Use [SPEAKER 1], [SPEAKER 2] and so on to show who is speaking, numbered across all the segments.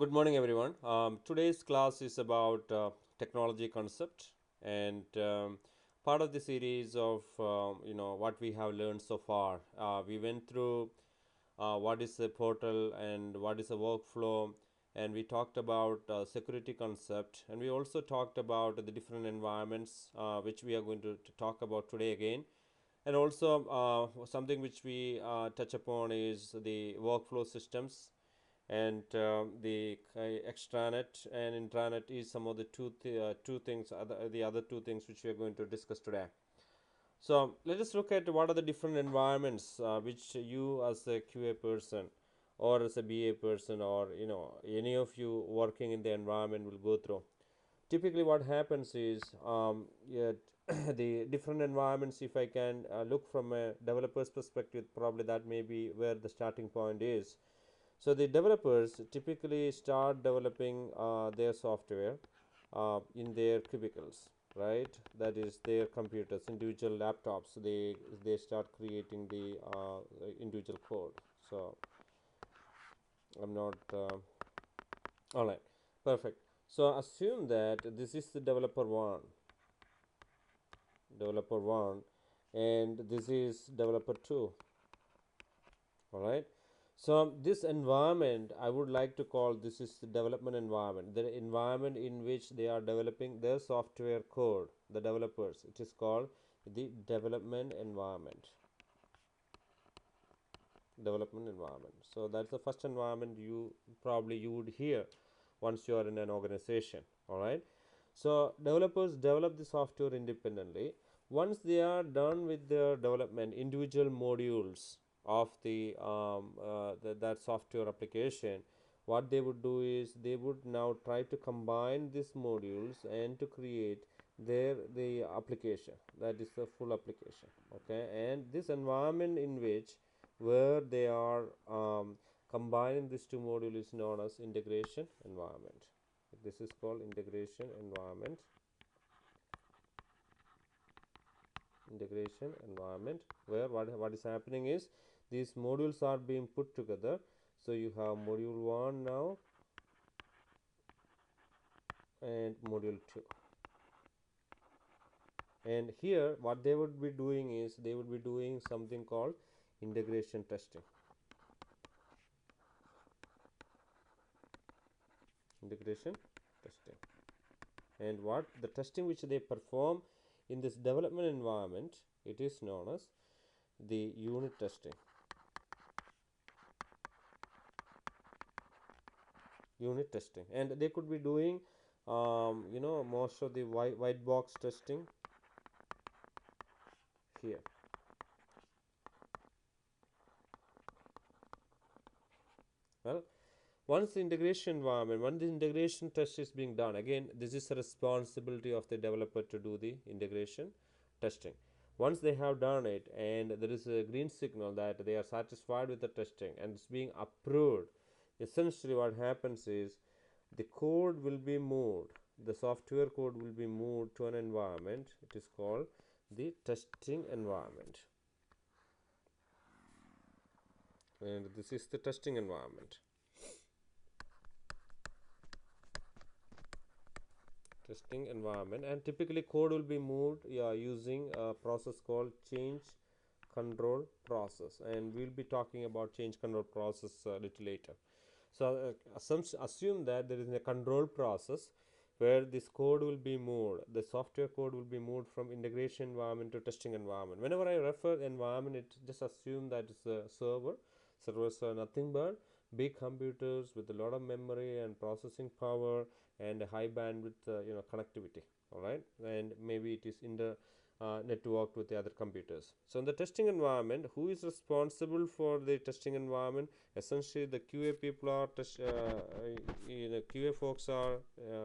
[SPEAKER 1] Good morning, everyone. Today's class is about technology concept, and part of the series of what we have learned so far. We went through what is a portal and what is a workflow, and we talked about security concept, and we also talked about the different environments which we are going to talk about today again. And also, something which we touch upon is the workflow systems and the extranet and intranet is some of the two things the other two things which we are going to discuss today. So let us look at what are the different environments which you as a QA person or as a BA person or any of you working in the environment will go through. Typically what happens is yeah, the different environments, if I can look from a developer's perspective, probably that may be where the starting point is. So the developers typically start developing their software in their cubicles, right? That is their computers, individual laptops. They start creating the individual code. So I'm not all right. Perfect. So assume that this is the developer one, and this is developer two. All right. So this environment, I would like to call this is the development environment, the environment in which they are developing their software code, the developers. It is called the development environment. So that's the first environment you would hear once you are in an organization. All right. So developers develop the software independently. Once they are done with their development, individual modules of that software application, what they would do is they would now try to combine these modules and to create the application, that is the full application. Okay, and this environment in which where they are combining these two modules is known as integration environment. This is called integration environment, where what is happening is these modules are being put together. So you have module 1 now and module 2, and here what they would be doing is they would be doing something called integration testing. integration testing and what the testing which they perform in this development environment, it is known as the unit testing. And they could be doing most of the white box testing here. Well, once the integration test is being done, again this is a responsibility of the developer to do the integration testing. Once they have done it and there is a green signal that they are satisfied with the testing and it's being approved, essentially what happens is the code will be moved, the software code will be moved to an environment. It is called the testing environment, and this is the testing environment. And typically code will be moved, yeah, using a process called change control process, and we'll be talking about change control process a little later. So assume that there is a control process where this code will be moved, the software code will be moved from integration environment to testing environment. Whenever I refer environment, it just assume that it's a server. Servers are nothing but big computers with a lot of memory and processing power and a high bandwidth connectivity. All right, and maybe it is in the networked with the other computers. So in the testing environment, who is responsible for the testing environment? Essentially the QA people are QA folks are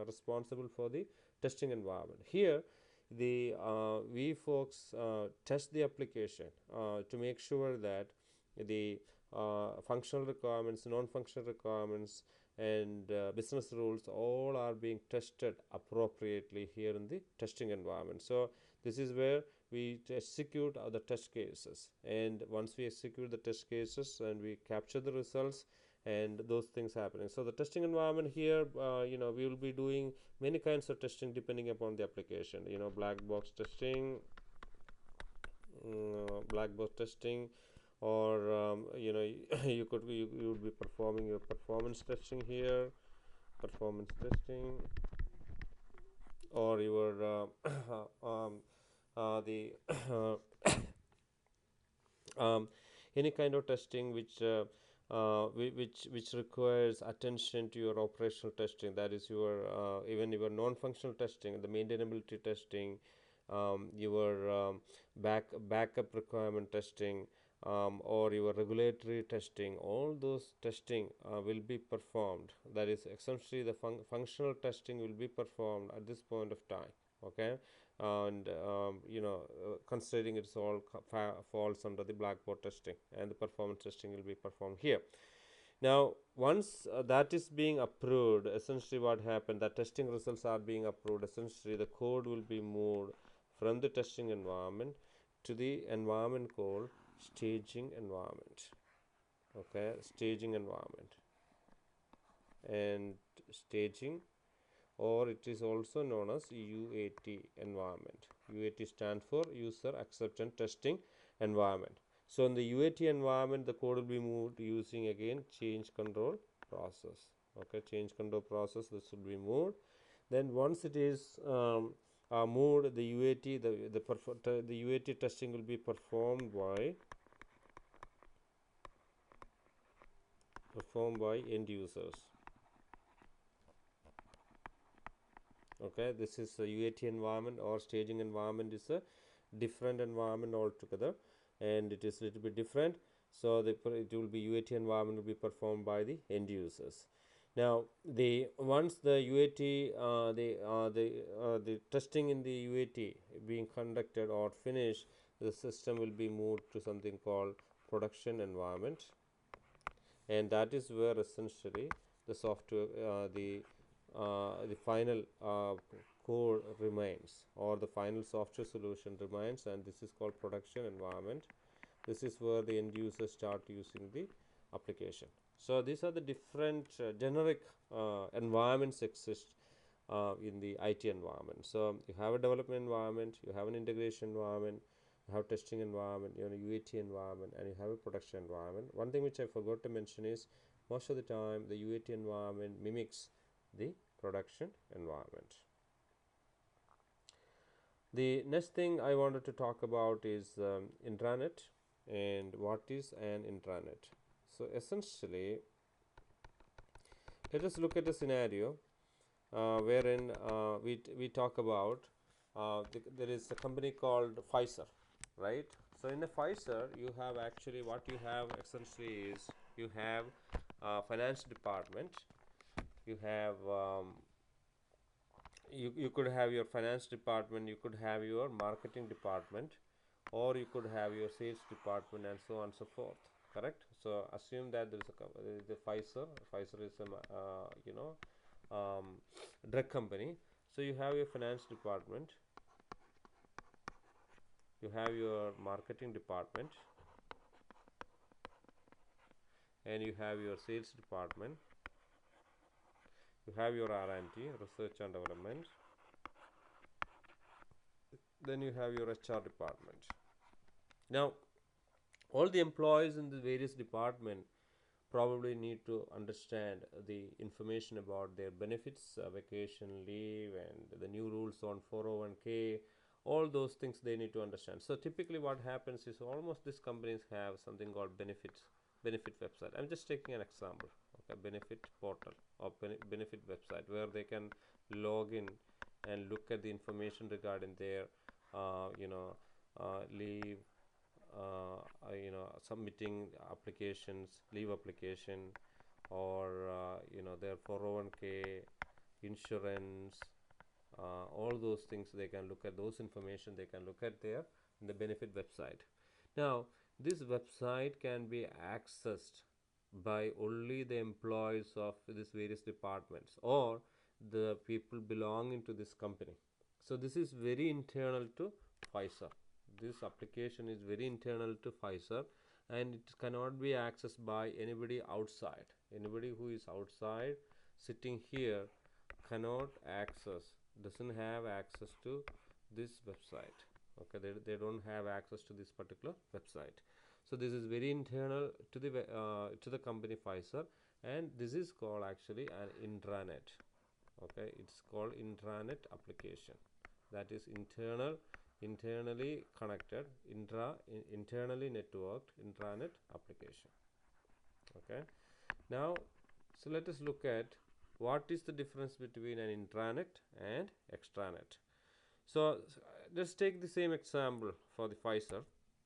[SPEAKER 1] responsible for the testing environment. Here the we folks test the application to make sure that the functional requirements, non-functional requirements, and business rules all are being tested appropriately here in the testing environment. So this is where we execute the test cases, and once we execute the test cases and we capture the results, and those things happening. So the testing environment here, we will be doing many kinds of testing depending upon the application. Black box testing, black box testing, or you would be performing your performance testing here, performance testing, or your the um, any kind of testing which requires attention to your operational testing, that is your even your non-functional testing, the maintainability testing, your backup requirement testing, or your regulatory testing. All those testing will be performed, that is essentially the functional testing will be performed at this point of time. Okay, and considering it's all falls under the blackboard testing, and the performance testing will be performed here. Now once that is being approved, essentially what happened, the testing results are being approved, essentially the code will be moved from the testing environment to the environment called staging environment. Okay, staging environment. And staging, or it is also known as UAT environment. UAT stands for user acceptance testing environment. So in the UAT environment, the code will be moved using again change control process. Okay, change control process, this will be moved. Then once it is moved, the UAT the UAT testing will be performed by end users. Okay, this is a UAT environment, or staging environment is a different environment altogether, and it is a little bit different. So it will be UAT environment will be performed by the end users. Now the once the UAT the testing in the UAT being conducted or finished, the system will be moved to something called production environment, and that is where essentially the software the final code remains, or the final software solution remains, and this is called production environment. This is where the end users start using the application. So these are the different generic environments exist in the IT environment. So you have a development environment, you have an integration environment, you have testing environment, you have a UAT environment, and you have a production environment. One thing which I forgot to mention is most of the time the UAT environment mimics the production environment. The next thing I wanted to talk about is intranet, and what is an intranet. So essentially, let us look at a scenario wherein we talk about there is a company called Pfizer, right? So in a Pfizer, you have actually what you have essentially is you have finance department, you have you could have your finance department, you could have your marketing department, or you could have your sales department, and so on and so forth. Correct? So assume that there is the Pfizer. Pfizer is a drug company. So you have your finance department, you have your marketing department, and you have your sales department, you have your R&D, research and development, then you have your HR department. Now all the employees in the various department probably need to understand the information about their benefits, vacation leave, and the new rules on 401k. All those things they need to understand. So typically what happens is almost these companies have something called benefit website. I'm just taking an example. Okay, benefit portal or benefit website where they can log in and look at the information regarding their leave, submitting applications, leave application, or their 401k, insurance, all those things they can look at. Those information they can look at there in the benefit website. Now this website can be accessed by only the employees of these various departments or the people belonging to this company. So this is very internal to Pfizer. This application is very internal to Pfizer, and it cannot be accessed by anybody outside. Anybody who is outside sitting here cannot access, doesn't have access to this website. Okay, they don't have access to this particular website. So this is very internal to the company Pfizer, and this is called actually an intranet. Okay, it's called intranet application. That is internally connected, internally networked intranet application. Okay, now so let us look at what is the difference between an intranet and extranet. So let's take the same example for the Pfizer.